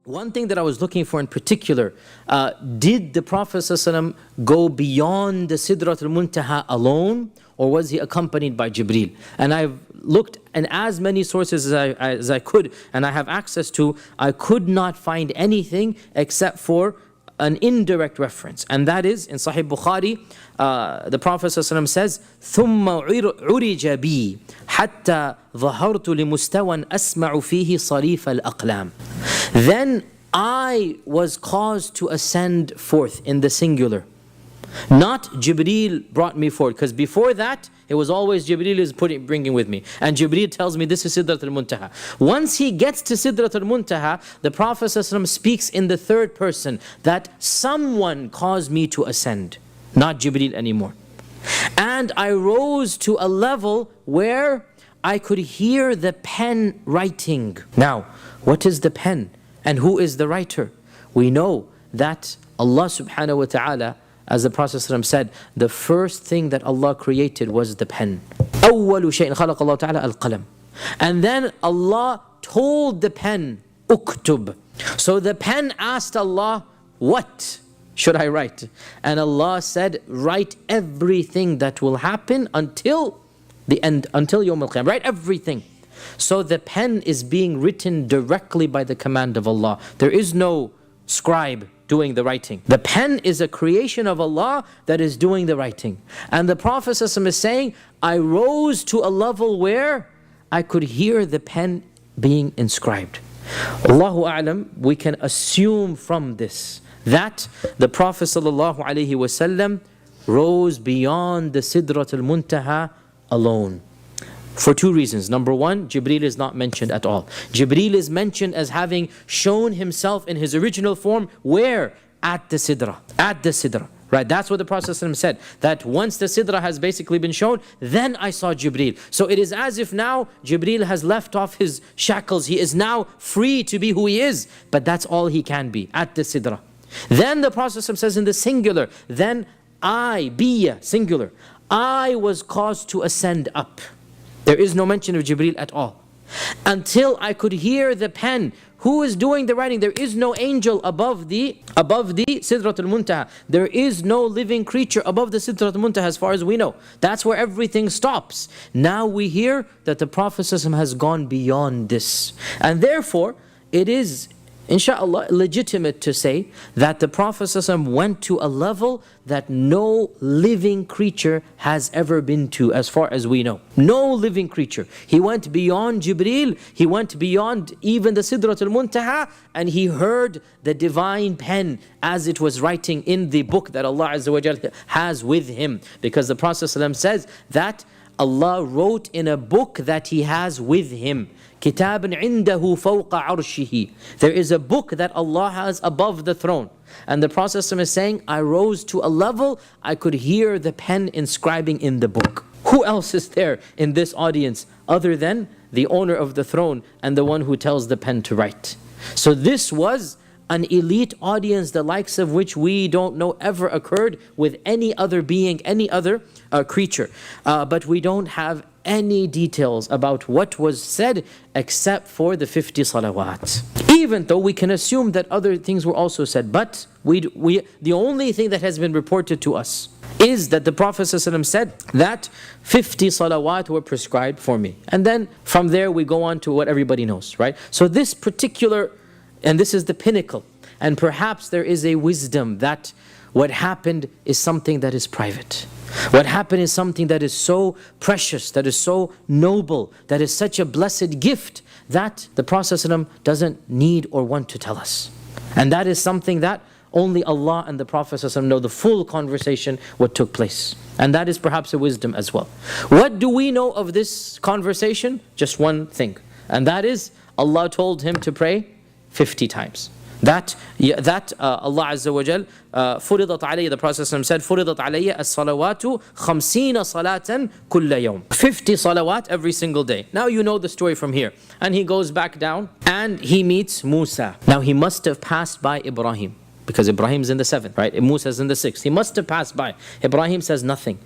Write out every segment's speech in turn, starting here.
One thing that I was looking for in particular, did the Prophet ﷺ go beyond the Sidratul Muntaha alone, or was he accompanied by Jibreel? And I've looked in as many sources as I could, and I have access to, I could not find anything except for an indirect reference. And that is, in Sahih Bukhari, the Prophet ﷺ says, ثُمَّ عُرِجَ بِي حَتَّى ظَهَرْتُ لِمُسْتَوًا أَسْمَعُ فِيهِ صَرِيفَ الْأَقْلَامِ. Then I was caused to ascend forth in the singular. Not Jibreel brought me forward, because before that, it was always Jibreel is bringing with me. And Jibreel tells me this is Sidratul Muntaha. Once he gets to Sidratul Muntaha, the Prophet ﷺ speaks in the third person that someone caused me to ascend, not Jibreel anymore. And I rose to a level where I could hear the pen writing. Now, what is the pen? And who is the writer? We know that Allah subhanahu wa ta'ala, as the Prophet ﷺ said, the first thing that Allah created was the pen. أول شيء خلق الله تعالى القلم. And then Allah told the pen, uktub. So the pen asked Allah, what should I write? And Allah said, write everything that will happen until the end, until Yawm al-Qiyamah. Write everything. So the pen is being written directly by the command of Allah. There is no scribe doing the writing. The pen is a creation of Allah that is doing the writing. And the Prophet ﷺ is saying, I rose to a level where I could hear the pen being inscribed. Allahu A'lam, we can assume from this that the Prophet ﷺ rose beyond the Sidratul Muntaha alone. For two reasons. Number one, Jibreel is not mentioned at all. Jibreel is mentioned as having shown himself in his original form. Where? At the Sidra. At the Sidra. Right? That's what the Prophet ﷺ said. That once the Sidra has basically been shown, then I saw Jibreel. So it is as if now Jibreel has left off his shackles. He is now free to be who he is. But that's all he can be. At the Sidra. Then the Prophet ﷺ says in the singular, then I, biya, singular, I was caused to ascend up. There is no mention of Jibreel at all. Until I could hear the pen. Who is doing the writing? There is no angel above the Sidratul Muntaha. There is no living creature above the Sidratul Muntaha as far as we know. That's where everything stops. Now we hear that the Prophet ﷺ has gone beyond this. And therefore, it is, inshallah, legitimate to say that the Prophet ﷺ went to a level that no living creature has ever been to as far as we know. No living creature. He went beyond Jibreel, he went beyond even the Sidratul Muntaha, and he heard the divine pen as it was writing in the book that Allah Azza wa Jal has with him. Because the Prophet ﷺ says that Allah wrote in a book that he has with him. كِتَابٌ عِنْدَهُ فَوْقَ عَرْشِهِ. There is a book that Allah has above the throne. And the Prophet ﷺ is saying, I rose to a level, I could hear the pen inscribing in the book. Who else is there in this audience other than the owner of the throne and the one who tells the pen to write? So this was an elite audience, the likes of which we don't know ever occurred with any other being, any other creature. But we don't have any details about what was said except for the 50 salawat. Even though we can assume that other things were also said, but the only thing that has been reported to us is that the Prophet ﷺ said that 50 salawat were prescribed for me. And then from there we go on to what everybody knows, right? So this particular, and this is the pinnacle, and perhaps there is a wisdom that what happened is something that is private. What happened is something that is so precious, that is so noble, that is such a blessed gift that the Prophet ﷺ doesn't need or want to tell us. And that is something that only Allah and the Prophet ﷺ know the full conversation, what took place. And that is perhaps a wisdom as well. What do we know of this conversation? Just one thing. And that is, Allah told him to pray 50 times. That Allah Azza wa Jal, فُرِضَتْ عَلَيَّ, the Prophet said, فُرِضَتْ عَلَيَّ الصَّلَوَاتُ 50 صَلَاةً كُلَّ يَوْمٍ. 50 salawat every single day. Now you know the story from here. And he goes back down and he meets Musa. Now he must have passed by Ibrahim, because Ibrahim's in the 7th, right? Musa's in the 6th. He must have passed by. Ibrahim says nothing.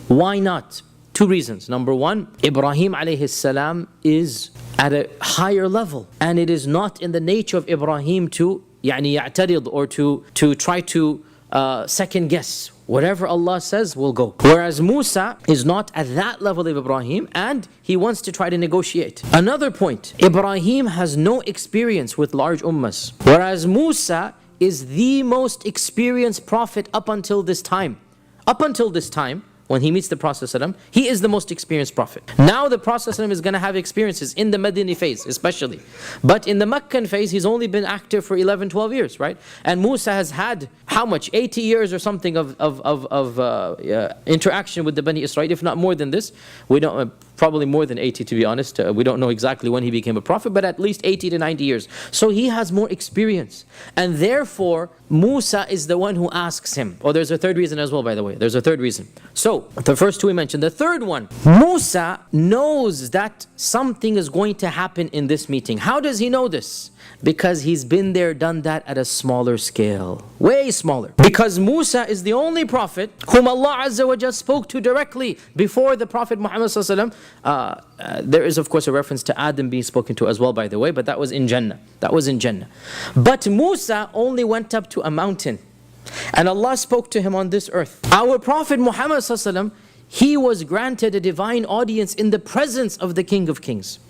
Why not? Two reasons. Number one, Ibrahim alayhi salam is at a higher level. And it is not in the nature of Ibrahim to يعترض or to try to second guess. Whatever Allah says will go. Whereas Musa is not at that level of Ibrahim, and he wants to try to negotiate. Another point, Ibrahim has no experience with large ummas, whereas Musa is the most experienced prophet up until this time. Up until this time, when he meets the Prophet ﷺ, he is the most experienced prophet. Now the Prophet ﷺ is going to have experiences in the Madini phase especially. But in the Meccan phase, he's only been active for 11, 12 years, right? And Musa has had, how much? 80 years or something of interaction with the Bani Israel, if not more than this. We don't, probably more than 80 to be honest. We don't know exactly when he became a prophet, but at least 80 to 90 years. So he has more experience. And therefore, Musa is the one who asks him. Oh, there's a third reason as well, by the way. There's a third reason. So, the first two we mentioned. The third one, Musa knows that something is going to happen in this meeting. How does he know this? Because he's been there, done that at a smaller scale. Way smaller. Because Musa is the only prophet whom Allah Azza wa Jalla spoke to directly before the Prophet Muhammad Sallallahu Alaihi Wasallam. There is of course a reference to Adam being spoken to as well, by the way, but that was in Jannah. That was in Jannah. But Musa only went up to a mountain, and Allah spoke to him on this earth. Our Prophet Muhammad Sallallahu Alaihi Wasallam, he was granted a divine audience in the presence of the King of Kings.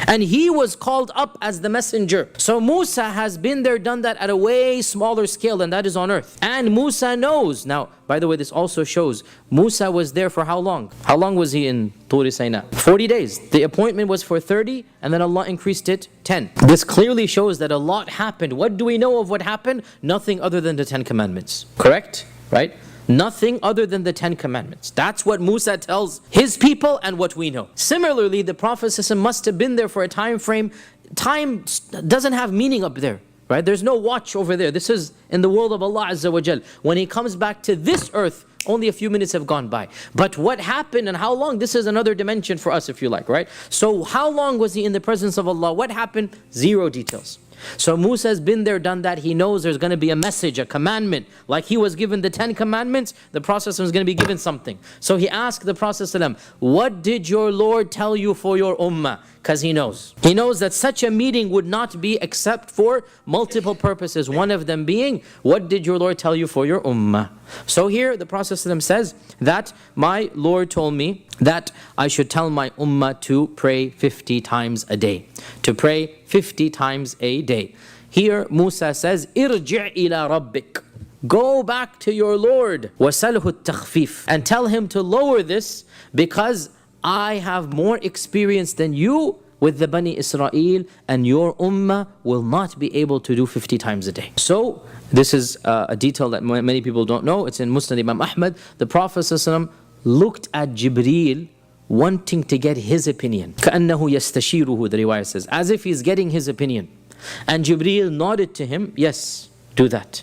And he was called up as the messenger. So Musa has been there, done that at a way smaller scale, and that is on earth. And Musa knows. Now, by the way, this also shows Musa was there for how long? How long was he in Tur Sinai? 40 days. The appointment was for 30, and then Allah increased it 10. This clearly shows that a lot happened. What do we know of what happened? Nothing other than the 10 commandments. Correct? Right? Nothing other than the 10 commandments. That's what Musa tells his people and what we know. Similarly, the Prophet ﷺ must have been there for a time frame. Time doesn't have meaning up there, right? There's no watch over there. This is in the world of Allah Azza wa Jal. When he comes back to this earth, only a few minutes have gone by. But what happened and how long, this is another dimension for us if you like, right? So how long was he in the presence of Allah? What happened? Zero details. So Musa has been there, done that. He knows there's going to be a message, a commandment. Like he was given the 10 commandments, the Prophet was going to be given something. So he asked the Prophet, what did your Lord tell you for your ummah? Because he knows. He knows that such a meeting would not be except for multiple purposes. One of them being, what did your Lord tell you for your ummah? So here the Prophet says that my Lord told me that I should tell my ummah to pray 50 times a day. To pray 50 times a day. Here Musa says, Irji' ila rabbik. Go back to your Lord. وَسَلْهُ التَّخْفِيفِ. And tell him to lower this because I have more experience than you with the Bani Israel, and your ummah will not be able to do 50 times a day. So this is a detail that many people don't know. It's in Musnad Imam Ahmad. The Prophet ﷺ looked at Jibreel wanting to get his opinion. كَأَنَّهُ يَسْتَشِيرُهُ, the riwayah says, as if he's getting his opinion. And Jibreel nodded to him, yes, do that.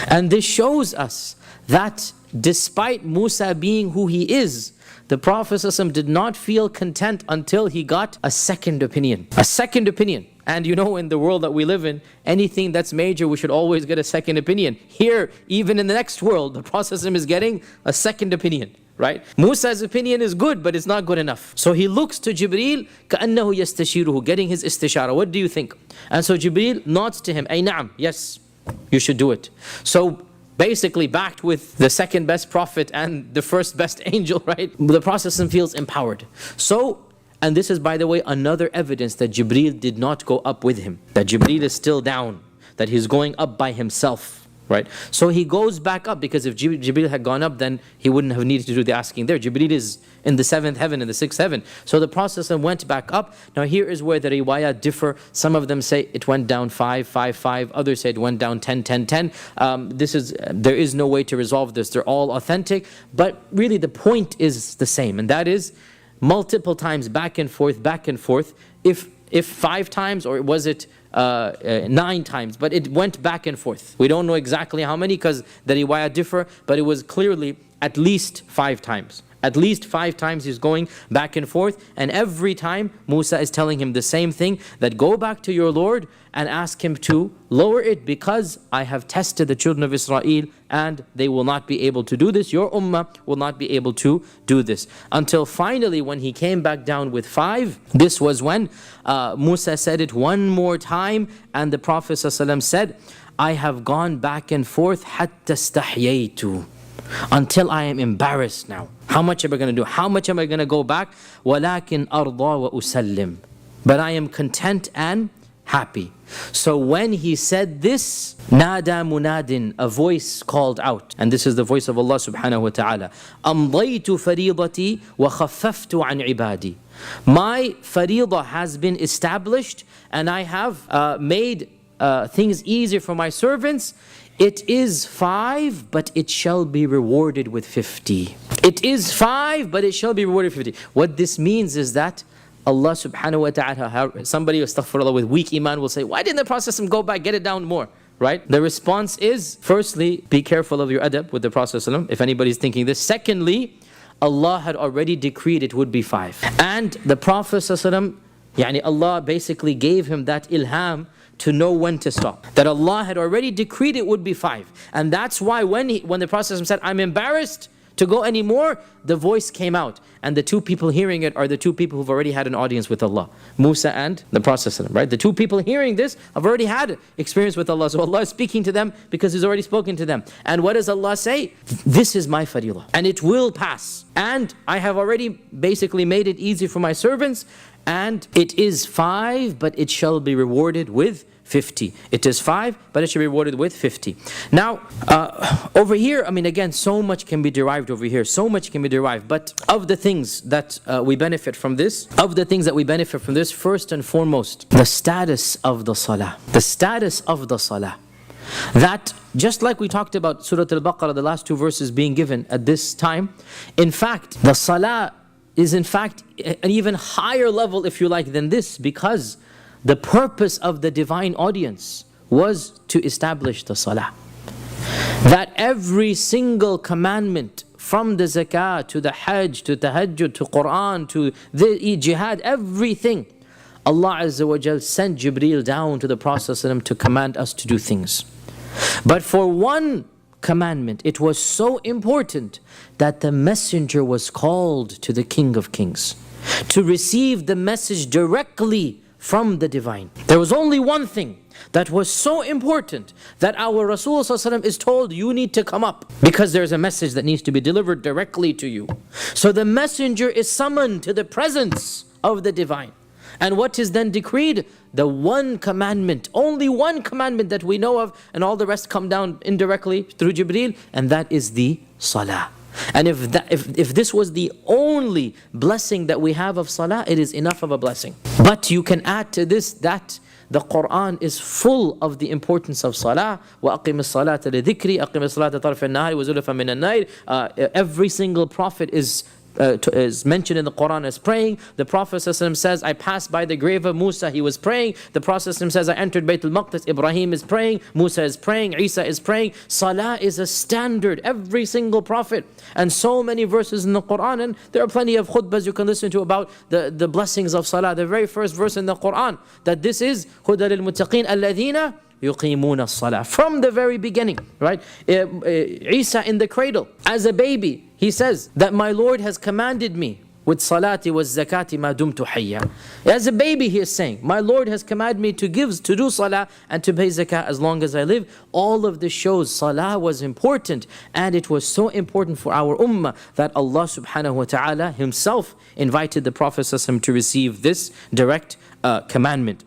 And this shows us that despite Musa being who he is, the Prophet ﷺ did not feel content until he got a second opinion. A second opinion. And you know, in the world that we live in, anything that's major, we should always get a second opinion. Here, even in the next world, the Prophet ﷺ is getting a second opinion. Right? Musa's opinion is good, but it's not good enough. So he looks to Jibreel, كَأَنَّهُ يَسْتَشِيرُهُ, getting his istishara. What do you think? And so Jibreel nods to him, أي نعم, yes, you should do it. So basically backed with the second best prophet and the first best angel, right? The Prophet feels empowered. So, and this is, by the way, another evidence that Jibreel did not go up with him. That Jibreel is still down. That he's going up by himself. Right? So he goes back up, because if Jibreel had gone up, then he wouldn't have needed to do the asking there. Jibreel is in the 7th heaven, in the 6th heaven. So the Prophet went back up. Now here is where the riwayat differ. Some of them say it went down 5, 5, 5. Others say it went down 10, 10, 10. There is no way to resolve this. They're all authentic. But really the point is the same. And that is multiple times back and forth, back and forth. If 5 times, or was it 9 times, but it went back and forth. We don't know exactly how many because the riwayah differ, but it was clearly at least 5 times. At least 5 times he's going back and forth, and every time Musa is telling him the same thing, that go back to your Lord and ask him to lower it, because I have tested the children of Israel and they will not be able to do this. Your ummah will not be able to do this. Until finally when he came back down with 5, this was when Musa said it one more time, and the Prophet ﷺ said, I have gone back and forth حَتَّى اسْتَحْيَيْتُ, until I am embarrassed now. How much am I going to do? How much am I going to go back? وَلَكِنْ أَرْضَى وَأُسَلِّمْ, but I am content and happy. So when he said this, نَادَى مُنَادٍ, a voice called out, and this is the voice of Allah subhanahu wa ta'ala, أَمْضَيْتُ فَرِيضَتِي وَخَفَّفْتُ عَنْ عِبَادِي, my fariḍah has been established and I have made things easier for my servants. It is 5, but it shall be rewarded with 50. It is 5, but it shall be rewarded with 50. What this means is that Allah subhanahu wa ta'ala, somebody, astaghfirullah, with weak iman will say, why didn't the Prophet go back, get it down more? Right? The response is, firstly, be careful of your adab with the Prophet, if anybody's thinking this. Secondly, Allah had already decreed it would be 5. And the Prophet, Allah basically gave him that ilham to know when to stop. That Allah had already decreed it would be 5. And that's why when the Prophet said, I'm embarrassed to go anymore, the voice came out. And the 2 people hearing it are the 2 people who've already had an audience with Allah. Musa and the Prophet, right? The 2 people hearing this have already had experience with Allah. So Allah is speaking to them because He's already spoken to them. And what does Allah say? This is my fariḍah, and it will pass. And I have already basically made it easy for my servants. And it is 5, but it shall be rewarded with 50. It is 5, but it shall be rewarded with 50. Now, over here, again, so much can be derived over here. So much can be derived. But of the things that we benefit from this, first and foremost, the status of the salah. The status of the salah. That, just like we talked about Surah Al-Baqarah, the last 2 verses being given at this time, in fact, the salah is in fact an even higher level, if you like, than this, because the purpose of the divine audience was to establish the salah. That every single commandment, from the zakah to the hajj to tahajjud to Quran to the jihad, everything, Allah Azza wa Jal sent Jibreel down to the Prophet to command us to do things. But for one commandment, it was so important that the messenger was called to the King of Kings to receive the message directly from the divine. There was only one thing that was so important that our Rasul is told, you need to come up because there's a message that needs to be delivered directly to you. So the messenger is summoned to the presence of the divine. And what is then decreed? The one commandment, only one commandment that we know of, and all the rest come down indirectly through Jibreel, and that is the salah. And if this was the only blessing that we have of salah, it is enough of a blessing. But you can add to this that the Quran is full of the importance of salah. وَأَقِمِ الصَّلَاةَ لِذِكْرِ أَقِمِ الصَّلَاةَ طَرْفَ النَّهَارِ وَزُلَفًا مِنَ النَّيْلِ. Every single prophet is mentioned in the Quran as praying. The Prophet ﷺ says, I passed by the grave of Musa, he was praying. The Prophet ﷺ says, I entered Bayt al-Maqdis, Ibrahim is praying, Musa is praying, Isa is praying. Salah is a standard, every single prophet. And so many verses in the Quran, and there are plenty of khutbahs you can listen to about the blessings of salah. The very first verse in the Quran, that this is هُدَى لِلْمُتَّقِينَ الَّذِينَ يُقِيمُونَ الصَّلَاةَ. From the very beginning, right? Isa in the cradle, as a baby, he says that my Lord has commanded me with salati was zakati ma dumtu hayya. As a baby he is saying, my Lord has commanded me to do salah and to pay zakah as long as I live. All of this shows salah was important, and it was so important for our ummah that Allah subhanahu wa ta'ala himself invited the Prophet to receive this direct commandment.